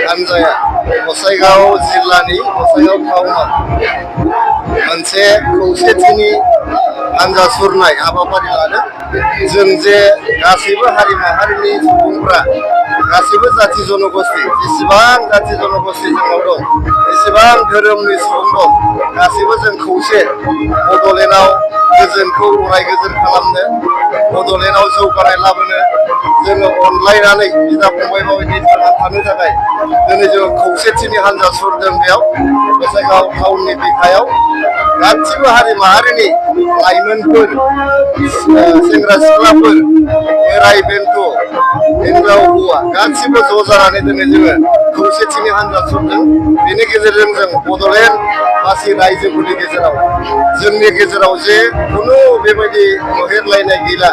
हानजाया गसाइगाव जिल्लानि गसाइगाव टाउनाव मोनसे खौसेथिनि हानजा सुरनाय हाबाफारि लादों। जों जे गासैबो हारि माहारिनि सुबुंफ्रा गासैबो जाथि जनगोष्ठी जेसेबां जाथि जनगोष्ठी जोंनाव दं एसेबां धोरोमनि सुबुं दं गासैबो जों खौसे बड'लेण्डआव गोजोनखौ अराय गोजोन खालामनो बड'लेण्डआव जौगानाय लाबोनो जोङो अनलायनानै बिदा फंबाय बायदि थांना थानो थाखाय दिनै जोङो खौसेथिनि हानजा सुरदों। बेयाव गसाइगाव टाउननि बिखायाव गासिबो हारि माहारिनि लाइमोनफोर सेंग्रा सिख्लाफोर बोराय बेन्थ' हिनजाव हौवा गासिबो ज' जानानै दिनै जोङो खौसेथिनि हानजा सुरदों। बेनि गेजेरजों जों बड'लेण्ड गासै रायजोफोरनि गेजेराव जोंनि गेजेराव जे खुनु बेबायदि मोहेरलायनाय गैला,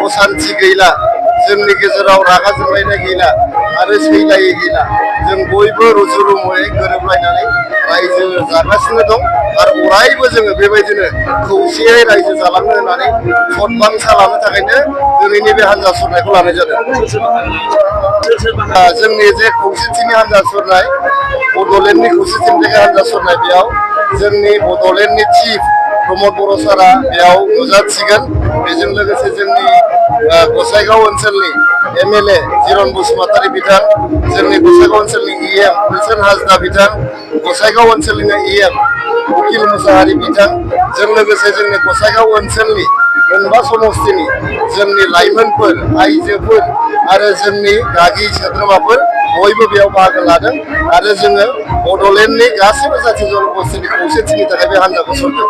असान्थि गैला, जोंनि गेजेराव रागा जोंलायनाय गैला आरो सैलायै गैला। जों बयबो रुजु रुमुयै गोरोबलायनानै रायजो जागासिनो दं आरो अरायबो जोङो बेबायदिनो खौसेयै रायजो जालांनो होननानै सदबांसा लानो थाखायनो दिनैनि बे हानजा सुरनायखौ लानाय जादों। जोंनि जे खौसेथिनि हानजा सुरनाय बड'लेण्डनि खौसेथिनि थाखाय हानजा सुरनाय बेयाव जोंनि बड'लेण्डनि चिफ प्रमद बर' सारा बेयाव नुजाथिगोन। बेजों लोगोसे जोंनि गसाइगाव ओनसोलनि MLA जिरन बसुमतारी बिथां, जोंनि गसाइगाव ओनसोलनि EM कुलसन हाजदा बिथां, गसाइगाव ओनसोलनिनो EM उकिल मुसाहारि बिथां, जों लोगोसे जोंनि गसाइगाव ओनसोलनि मोनबा समस्तिनि जोंनि लाइमोनफोर, आइजोफोर आरो जोंनि गागि सोद्रोमाफोर बयबो बेयाव बाहागो लादों आरो जोङो बड'लेण्डनि गासैबो जाथि जनगोष्ठीनि खौसेथिनि थाखाय बे हानजाखौ सुरदों।